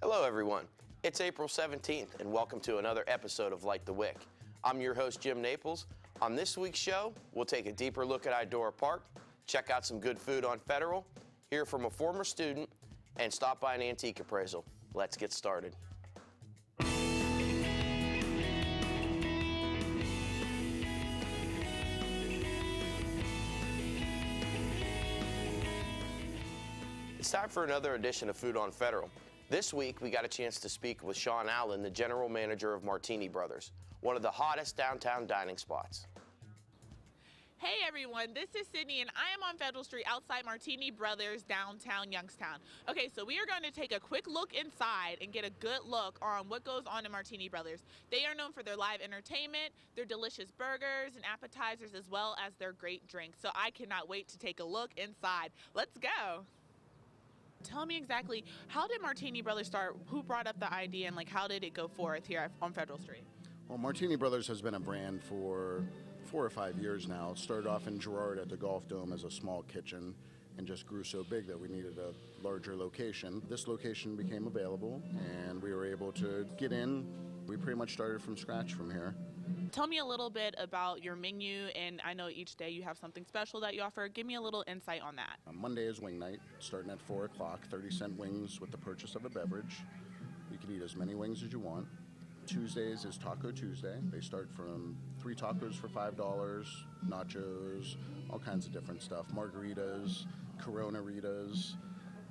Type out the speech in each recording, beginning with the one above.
Hello everyone, it's April 17th and welcome to another episode of Light the Wick. I'm your host Jim Naples. On this week's show, we'll take a deeper look at Idora Park, check out some good food on Federal, hear from a former student, and stop by an antique appraisal. Let's get started. It's time for another edition of Food on Federal. This week, we got a chance to speak with Sean Allen, the general manager of Martini Brothers, one of the hottest downtown dining spots. Hey everyone, this is Sydney and I am on Federal Street outside Martini Brothers, downtown Youngstown. Okay, so we are going to take a quick look inside and get a good look on what goes on in Martini Brothers. They are known for their live entertainment, their delicious burgers and appetizers, as well as their great drinks. So I cannot wait to take a look inside. Let's go. Tell me exactly, how did Martini Brothers start? Who brought up the idea and how did it go forth here on Federal Street? Well, Martini Brothers has been a brand for 4 or 5 years now. It started off in Girard at the Golf Dome as a small kitchen and just grew so big that we needed a larger location. This location became available and we were able to get in. We pretty much started from scratch from here. Tell me a little bit about your menu, and I know each day you have something special that you offer. Give me a little insight on that. Monday is wing night, starting at 4 o'clock, 30-cent wings with the purchase of a beverage. You can eat as many wings as you want. Tuesdays is Taco Tuesday. They start from 3 tacos for $5, nachos, all kinds of different stuff, margaritas, Corona-ritas.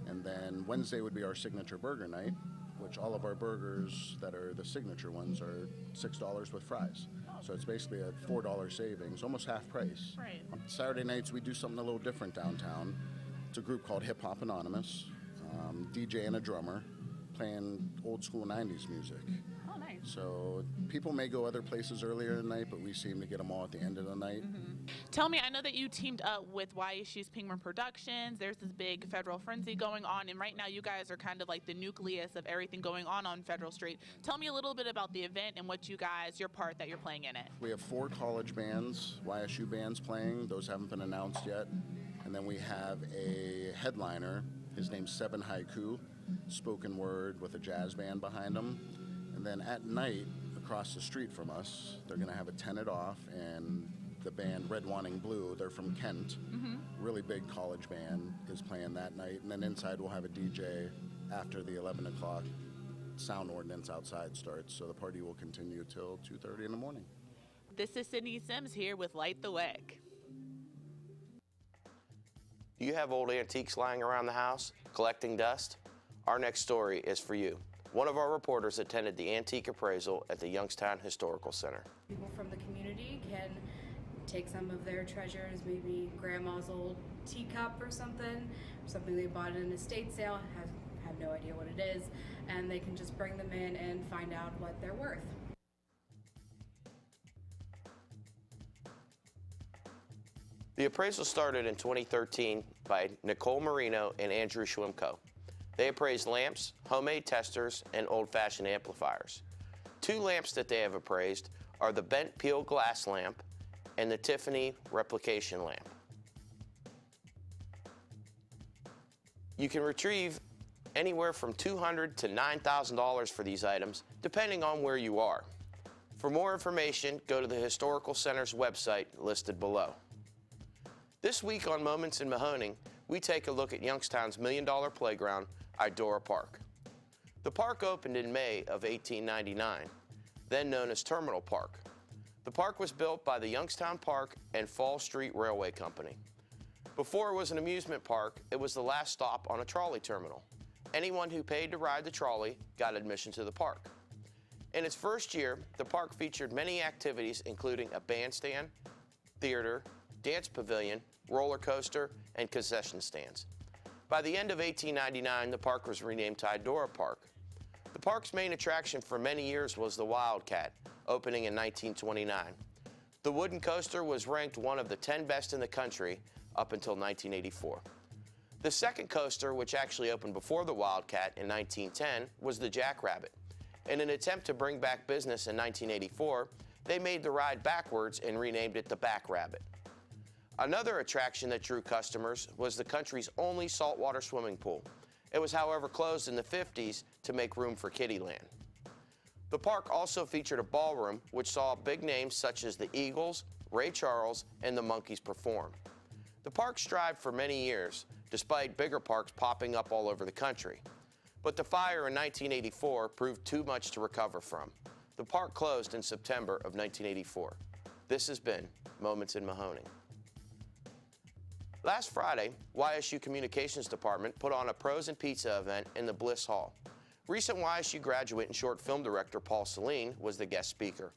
And then Wednesday would be our signature burger night, which all of our burgers that are the signature ones are $6 with fries. So it's basically a $4 savings, almost half price. Right. Saturday nights we do something a little different downtown. It's a group called Hip Hop Anonymous, DJ and a drummer, playing old school 90s music. Oh, nice. So people may go other places earlier in the night, but we seem to get them all at the end of the night. Mm-hmm. Tell me, I know that you teamed up with YSU's Pingman Productions. There's this big Federal Frenzy going on, and right now you guys are kind of like the nucleus of everything going on Federal Street. Tell me a little bit about the event and what your part that you're playing in it. We have 4 college bands, YSU bands playing. Those haven't been announced yet. And then we have a headliner. His name's Seven Haiku, spoken word with a jazz band behind him. And then at night, across the street from us, they're going to have a tenant off, and the band Red Wanting Blue, they're from Kent, really big college band, is playing that night. And then inside we'll have a DJ after the 11 o'clock sound ordinance outside starts, so the party will continue till 2:30 in the morning. This is Sydney Sims here with Light the Wick. Do you have old antiques lying around the house, collecting dust? Our next story is for you. One of our reporters attended the antique appraisal at the Youngstown Historical Center. People from the community can take some of their treasures, maybe grandma's old teacup or something they bought at an estate sale, have no idea what it is, and they can just bring them in and find out what they're worth. The appraisal started in 2013 by Nicole Marino and Andrew Schwimko. They appraised lamps, homemade testers, and old-fashioned amplifiers. 2 lamps that they have appraised are the bent peel glass lamp and the Tiffany replication lamp. You can retrieve anywhere from $200 to $9,000 for these items, depending on where you are. For more information, go to the Historical Center's website listed below. This week on Moments in Mahoning, we take a look at Youngstown's million-dollar playground, Idora Park. The park opened in May of 1899, then known as Terminal Park. The park was built by the Youngstown Park and Fall Street Railway Company. Before it was an amusement park, it was the last stop on a trolley terminal. Anyone who paid to ride the trolley got admission to the park. In its first year, the park featured many activities including a bandstand, theater, dance pavilion, roller coaster, and concession stands. By the end of 1899, the park was renamed to Idora Park. The park's main attraction for many years was the Wildcat, opening in 1929. The wooden coaster was ranked one of the 10 best in the country up until 1984. The second coaster, which actually opened before the Wildcat in 1910, was the Jackrabbit. In an attempt to bring back business in 1984, they made the ride backwards and renamed it the Back Rabbit. Another attraction that drew customers was the country's only saltwater swimming pool. It was, however, closed in the 50s to make room for Kiddieland. The park also featured a ballroom which saw big names such as the Eagles, Ray Charles, and the Monkees perform. The park strived for many years, despite bigger parks popping up all over the country. But the fire in 1984 proved too much to recover from. The park closed in September of 1984. This has been Moments in Mahoning. Last Friday, YSU Communications Department put on a Pros and Pizza event in the Bliss Hall. Recent YSU graduate and short film director Paul Celine was the guest speaker.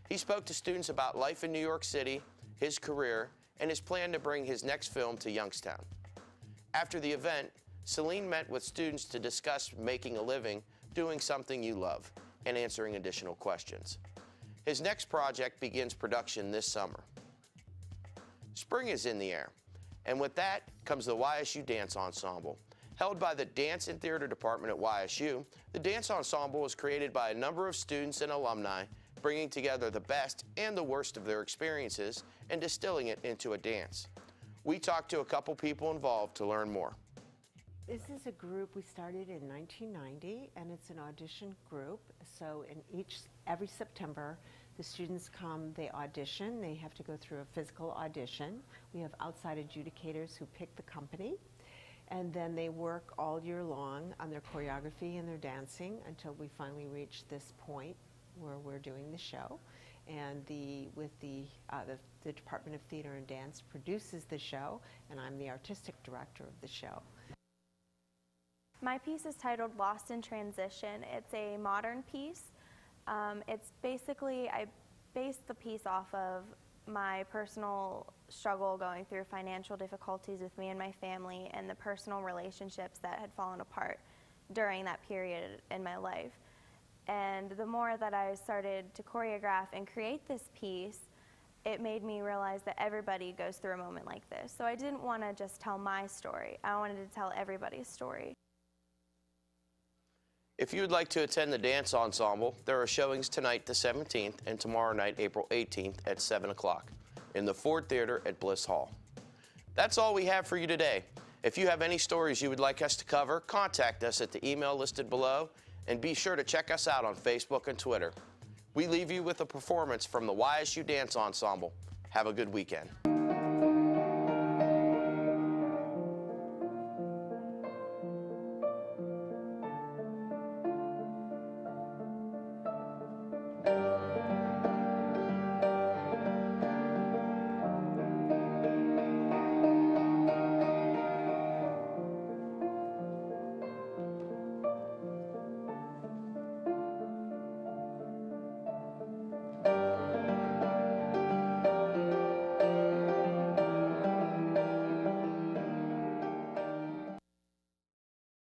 He spoke to students about life in New York City, his career, and his plan to bring his next film to Youngstown. After the event, Celine met with students to discuss making a living, doing something you love, and answering additional questions. His next project begins production this summer. Spring is in the air, and with that comes the YSU Dance Ensemble. Held by the Dance and Theater Department at YSU, the Dance Ensemble was created by a number of students and alumni, bringing together the best and the worst of their experiences and distilling it into a dance. We talked to a couple people involved to learn more. This is a group we started in 1990, and it's an audition group. So every September, the students come, they audition. They have to go through a physical audition. We have outside adjudicators who pick the company, and then they work all year long on their choreography and their dancing until we finally reach this point where we're doing the show. And the Department of Theater and Dance produces the show, and I'm the artistic director of the show. My piece is titled Lost in Transition. It's a modern piece. It's basically, I based the piece off of my personal struggle going through financial difficulties with me and my family and the personal relationships that had fallen apart during that period in my life. And the more that I started to choreograph and create this piece, it made me realize that everybody goes through a moment like this. So I didn't want to just tell my story. I wanted to tell everybody's story. If you would like to attend the Dance Ensemble, there are showings tonight the 17th and tomorrow night, April 18th at 7 o'clock in the Ford Theater at Bliss Hall. That's all we have for you today. If you have any stories you would like us to cover, contact us at the email listed below, and be sure to check us out on Facebook and Twitter. We leave you with a performance from the YSU Dance Ensemble. Have a good weekend.